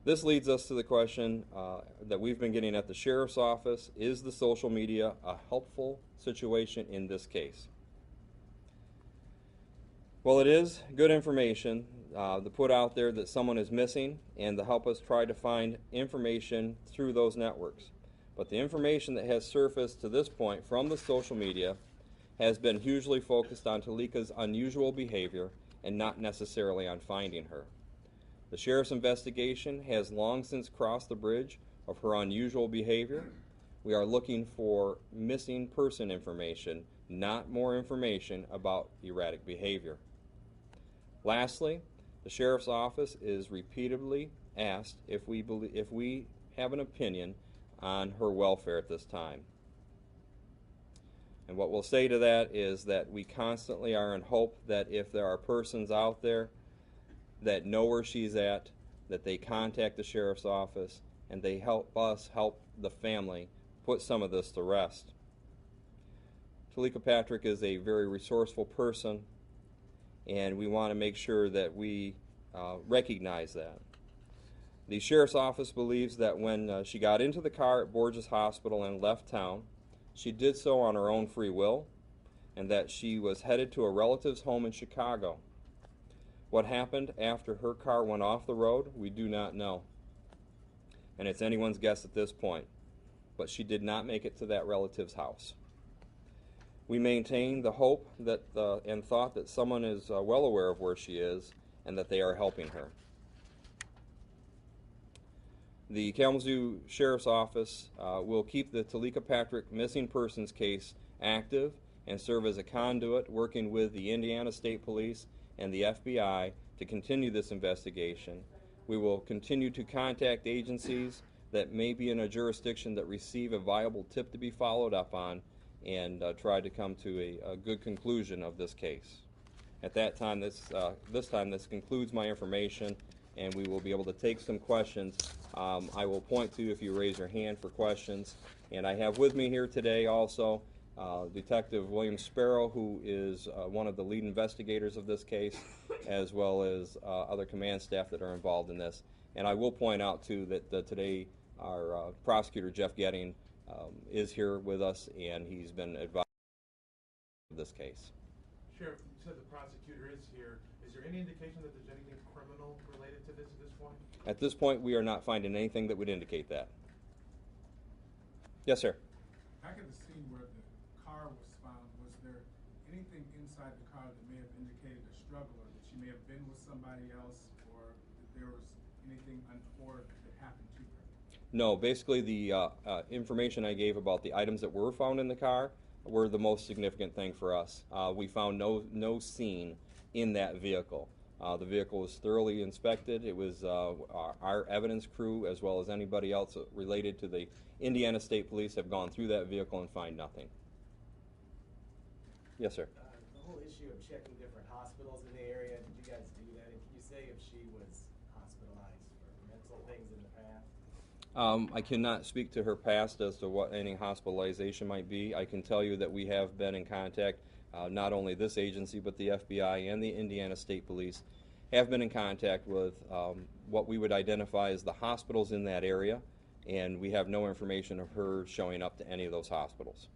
This leads us to the question that we've been getting at the sheriff's office: is the social media a helpful situation in this case? Well, it is good information to put out there that someone is missing and to help us try to find information through those networks. But the information that has surfaced to this point from the social media has been hugely focused on Teleka's unusual behavior and not necessarily on finding her. The sheriff's investigation has long since crossed the bridge of her unusual behavior. We are looking for missing person information, not more information about erratic behavior. Lastly, the sheriff's office is repeatedly asked if we have an opinion on her welfare at this time. And what we'll say to that is that we constantly are in hope that if there are persons out there that know where she's at, that they contact the sheriff's office and they help us help the family put some of this to rest. Teleka Patrick is a very resourceful person, and we want to make sure that we recognize that. The sheriff's office believes that when she got into the car at Borges Hospital and left town, she did so on her own free will, and that she was headed to a relative's home in Chicago. What happened after her car went off the road, we do not know, and it's anyone's guess at this point. But she did not make it to that relative's house. We maintain the hope that and thought that someone is well aware of where she is and that they are helping her. The Kalamazoo Sheriff's Office will keep the Teleka Patrick missing persons case active and serve as a conduit, working with the Indiana State Police and the FBI to continue this investigation. We will continue to contact agencies that may be in a jurisdiction that receive a viable tip to be followed up on, and try to come to a good conclusion of this case. At that time, this concludes my information, and we will be able to take some questions. I will point to if you raise your hand for questions. And I have with me here today also Detective William Sparrow, who is one of the lead investigators of this case, as well as other command staff that are involved in this. And I will point out too that today our prosecutor Jeff Getting is here with us, and he's been advised of this case. Sheriff, you said the prosecutor is here. Is there any indication that there's anything criminal related to this at this point? At this point, we are not finding anything that would indicate that. Yes, sir. Back at the scene where the car was found, was there anything inside the car that may have indicated a struggle, or that she may have been with somebody else, or that there was anything untoward that happened to her? No, basically the information I gave about the items that were found in the car were the most significant thing for us. We found no scene in that vehicle. The vehicle was thoroughly inspected. It was our evidence crew, as well as anybody else related to the Indiana State Police, have gone through that vehicle and find nothing. Yes, sir. The whole issue of checking different hospitals in the area, did you guys do that? And can you say if she was hospitalized for mental things in the past? I cannot speak to her past as to what any hospitalization might be. I can tell you that we have been in contact, not only this agency, but the FBI and the Indiana State Police have been in contact with what we would identify as the hospitals in that area, and we have no information of her showing up to any of those hospitals.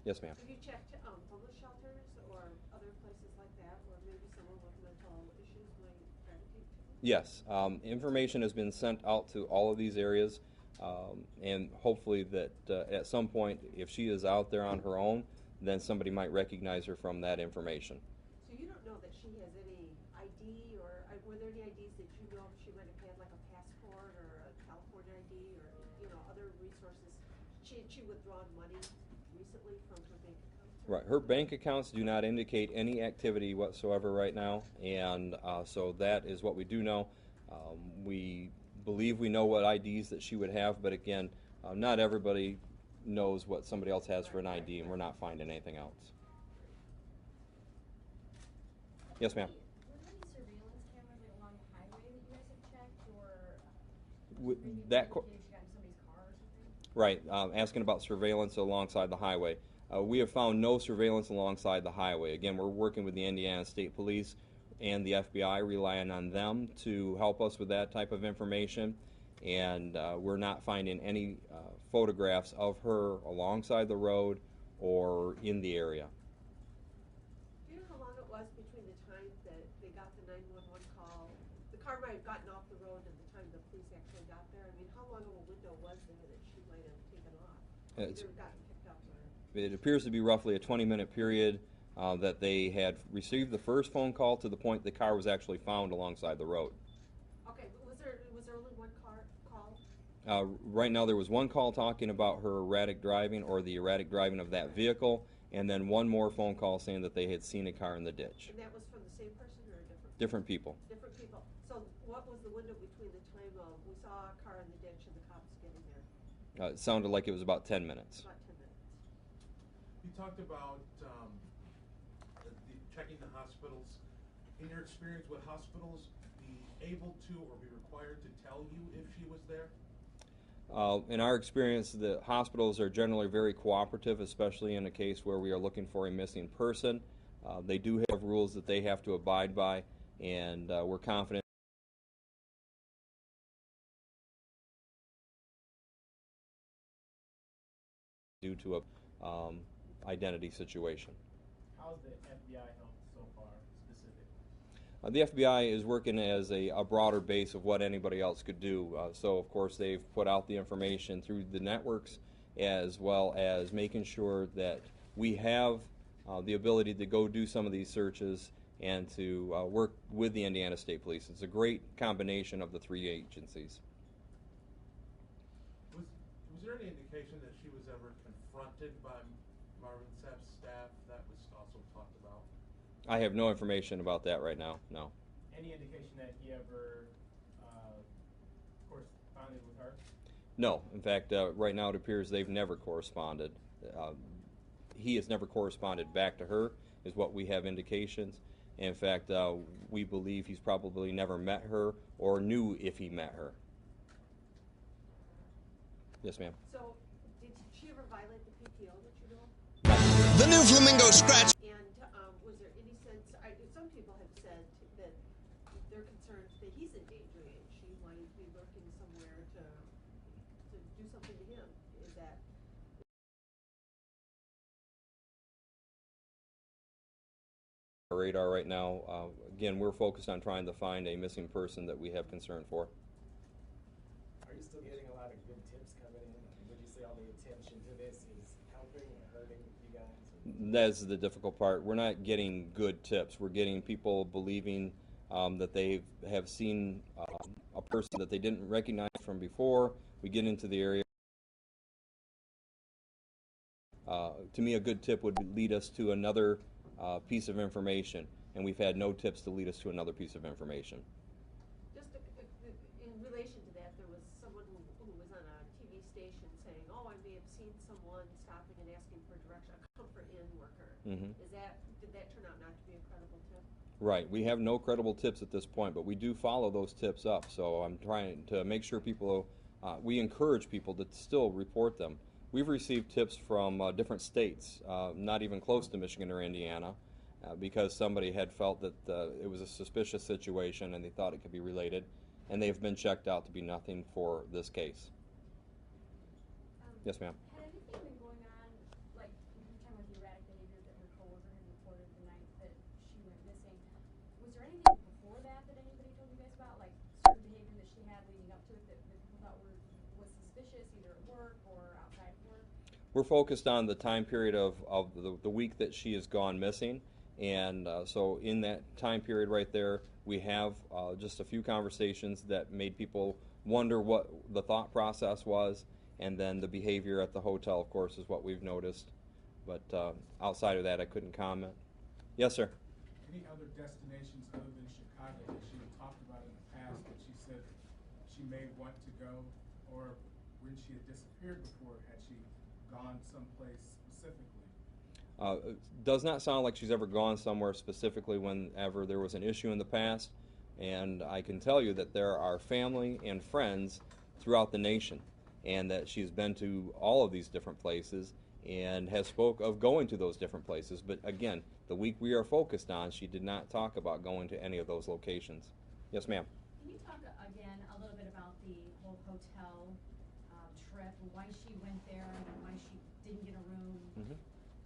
Yes, ma'am. Have you checked homeless shelters or other places like that where maybe someone with mental issues might gravitate to? Yes, information has been sent out to all of these areas, and hopefully that at some point, if she is out there on her own, then somebody might recognize her from that information. So you don't know that she has any ID, or were there any IDs that you know she might have had, like a passport or a California ID, or other resources? Had she withdrawn money recently from her bank account? Right, her bank accounts do not indicate any activity whatsoever right now, and so that is what we do know. We believe we know what IDs that she would have, but again, not everybody knows what somebody else has for an ID, and we're not finding anything else. Yes, ma'am. Were there any surveillance cameras along the highway that you guys have checked, or maybe that she got in somebody's car or something? Right, asking about surveillance alongside the highway. We have found no surveillance alongside the highway. Again, we're working with the Indiana State Police. and the FBI relying on them to help us with that type of information, and we're not finding any photographs of her alongside the road or in the area. Do you know how long it was between the time that they got the 911 call? The car might have gotten off the road and the time the police actually got there. I mean, how long of a window was there that she might have taken off? It's- Either gotten picked up or... It appears to be roughly a 20-minute period that they had received the first phone call to the point the car was actually found alongside the road. Okay, but was there only one car call? Right now there was one call talking about her erratic driving or the erratic driving of that vehicle, and then one more phone call saying that they had seen a car in the ditch. And that was from the same person or a different? Different people. Different people. So what was the window between the time of we saw a car in the ditch and the cops getting there? It sounded like it was about 10 minutes. About 10 minutes. You talked about checking the hospitals. In your experience, would hospitals be able to or be required to tell you if she was there? In our experience, the hospitals are generally very cooperative, especially in a case where we are looking for a missing person. They do have rules that they have to abide by, and we're confident due to a identity situation. How's the FBI helped so far, specifically? The FBI is working as a broader base of what anybody else could do. So, of course, they've put out the information through the networks, as well as making sure that we have the ability to go do some of these searches and to work with the Indiana State Police. It's a great combination of the three agencies. Was there any indication that she was ever confronted by Marvin Sapp's staff? That was also talked about. I have no information about that right now, no. Any indication that he ever corresponded with her? No. In fact, right now it appears they've never corresponded. He has never corresponded back to her, is what we have indications. In fact, we believe he's probably never met her or knew if he met her. Yes, ma'am. So did she ever violate the PTO that you know? The new flamingo scratch. And was there any sense, some people have said that they're concerned that he's endangering and she might be lurking somewhere to do something to him. Is that? Our radar right now, again, we're focused on trying to find a missing person that we have concern for. Are you still getting a lot of good tips coming in? I mean, would you say all the attention to this is helping or hurting you guys? Or? That's the difficult part. We're not getting good tips. We're getting people believing that they have seen a person that they didn't recognize from before. We get into the area. To me, a good tip would lead us to another piece of information, and we've had no tips to lead us to another piece of information. Just in relation to that, there was someone who was on a TV station saying, "Oh, I may have seen someone stopping and asking for direction, a Comfort Inn worker." Mm-hmm. Did that turn out not to be a credible tip? Right. We have no credible tips at this point, but we do follow those tips up. So I'm trying to make sure people, we encourage people to still report them. We've received tips from different states, not even close to Michigan or Indiana, because somebody had felt that it was a suspicious situation and they thought it could be related, and they've been checked out to be nothing for this case. Yes, ma'am. Had anything been going on, like, you were talking about the erratic behavior that her coworker had reported the night that she went missing. Was there anything before that that anybody told you guys about, like certain behavior that she had leading up to it that people thought was suspicious, either at work or outside of work? We're focused on the time period of the week that she has gone missing, and so in that time period right there, we have just a few conversations that made people wonder what the thought process was. And then the behavior at the hotel, of course, is what we've noticed. But outside of that, I couldn't comment. Yes, sir. Any other destinations other than Chicago that she had talked about in the past that she said she may want to go, or when she had disappeared before, had she gone someplace specifically? It does not sound like she's ever gone somewhere specifically whenever there was an issue in the past. And I can tell you that there are family and friends throughout the nation, and that she's been to all of these different places, and has spoke of going to those different places. But again, the week we are focused on, she did not talk about going to any of those locations. Yes, ma'am. Can you talk again a little bit about the whole hotel trip, why she went there, and why she didn't get a room?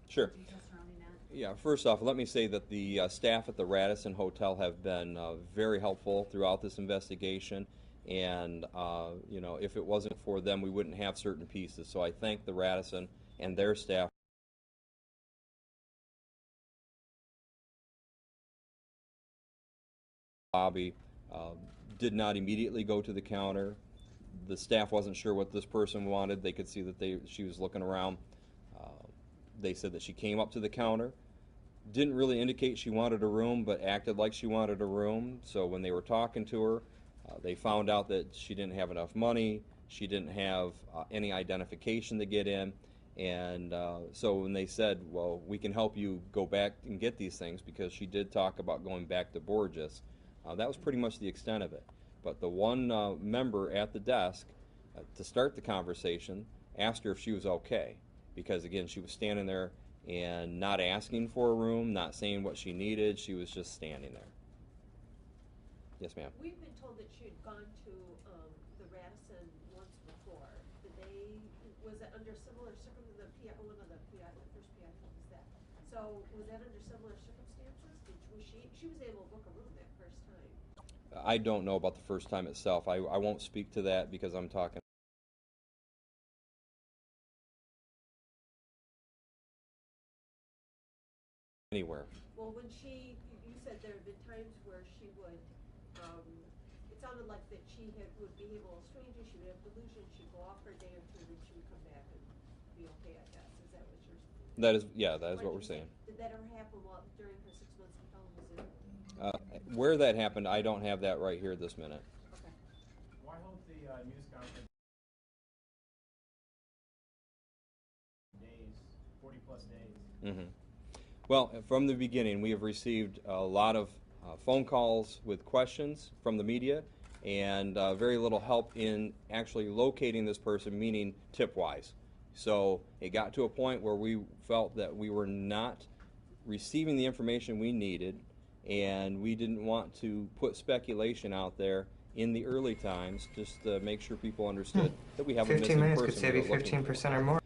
Sure. Details surrounding that. Yeah, first off, let me say that the staff at the Radisson Hotel have been very helpful throughout this investigation. And, you know, if it wasn't for them, we wouldn't have certain pieces. So I thank the Radisson and their staff. Lobby did not immediately go to the counter. The staff wasn't sure what this person wanted. They could see that she was looking around. They said that she came up to the counter, didn't really indicate she wanted a room, but acted like she wanted a room. So when they were talking to her, they found out that she didn't have enough money. She didn't have any identification to get in. And so when they said, well, we can help you go back and get these things, because she did talk about going back to Borges, that was pretty much the extent of it. But the one member at the desk, to start the conversation, asked her if she was okay. Because again, she was standing there and not asking for a room, not saying what she needed. She was just standing there. Yes, ma'am. We've been told that she had gone to the Radisson once before. Was it under similar circumstances? One of the PI, the first PI was that. So was that under similar circumstances? She was able to book a room that first time? I don't know about the first time itself. I won't speak to that because I'm talking anywhere. Well, when you said there had been times where she would, it sounded like that she would behave a little strangely, she would have delusions, she'd go off for a day or two, then she would come back and be okay, I guess. Is that what you're saying? That is, yeah, that is what we're saying. Did that ever happen during her 6 months in town? Where that happened, I don't have that right here this minute. Okay. Why hold the news conference days, 40+ days? Well, from the beginning, we have received a lot of phone calls with questions from the media, and very little help in actually locating this person, meaning tip-wise. So it got to a point where we felt that we were not receiving the information we needed, and we didn't want to put speculation out there in the early times, just to make sure people understood that we have a missing 15 minutes person could save you we were looking for. 15% or more.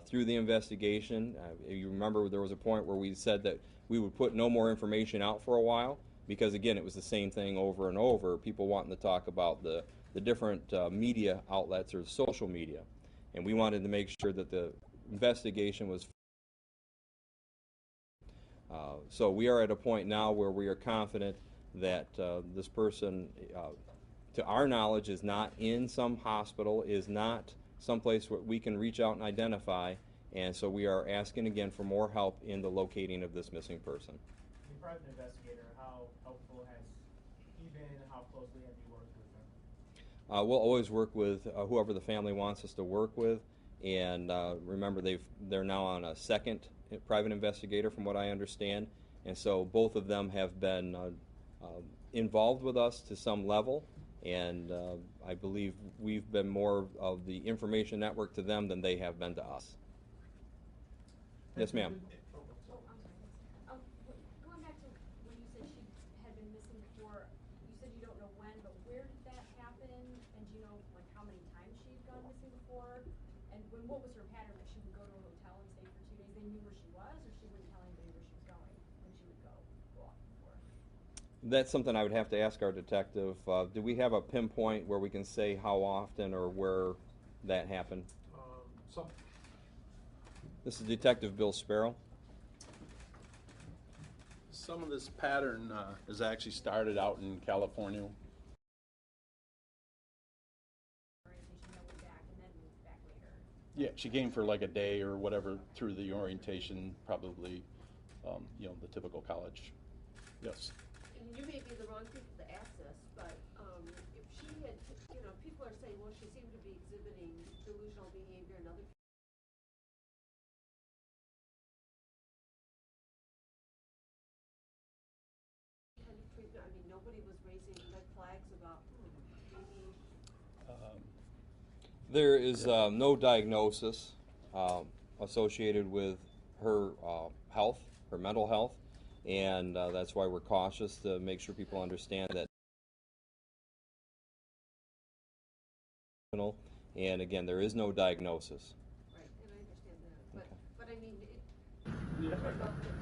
Through the investigation, you remember there was a point where we said that we would put no more information out for a while, because again, it was the same thing over and over, people wanting to talk about the different media outlets or social media. And we wanted to make sure that the investigation was so we are at a point now where we are confident that this person, to our knowledge, is not in some hospital, is not someplace where we can reach out and identify, and so we are asking again for more help in the locating of this missing person. The private investigator, how helpful has he been? How closely have you worked with him? We'll always work with whoever the family wants us to work with, and remember they're now on a second private investigator from what I understand, and so both of them have been involved with us to some level, and I believe we've been more of the information network to them than they have been to us. Yes, ma'am. Oh, I'm sorry. Going back to when you said she had been missing before, you said you don't know when, but where did that happen? And do you know like how many times she had gone missing before? And what was her pattern? That she would go to a hotel and stay for 2 days? They knew where she was, or she wouldn't tell anybody where she was going when she would go off before? That's something I would have to ask our detective. Do we have a pinpoint where we can say how often or where that happened? This is Detective Bill Sparrow. Some of this pattern is actually started out in California. Orientation, then went back, and then moved back later. Yeah, she came for like a day or whatever through the orientation, probably, you know, the typical college. Yes. And you may be the wrong people to ask this, but if she had, people are saying, well, she seemed to be exhibiting delusional behavior and other kind of treatment. I mean, nobody was raising red flags about maybe. There is no diagnosis of associated with her health, her mental health, and that's why we're cautious to make sure people understand that. And again, there is no diagnosis. Right, and I understand that, Okay. but I mean, about if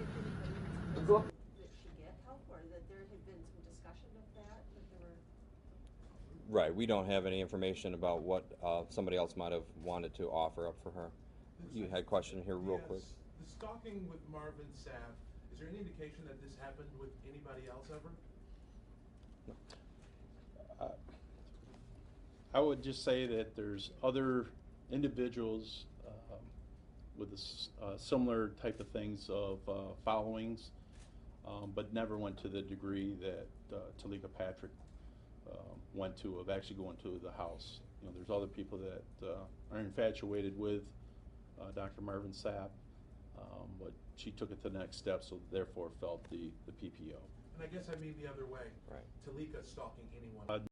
anybody that she get help, or that there had been some discussion of that there were. Right, we don't have any information about what somebody else might have wanted to offer up for her. You had a question here real quick. Yes. The stalking with Marvin Sapp, is there any indication that this happened with anybody else ever? I would just say that there's other individuals with similar type of things of followings, but never went to the degree that Teleka Patrick went to, of actually going to the house. You know, there's other people that are infatuated with Dr. Marvin Sapp, but she took it to the next step, so therefore felt the PPO. And I guess I mean the other way. Right. Teleka stalking anyone.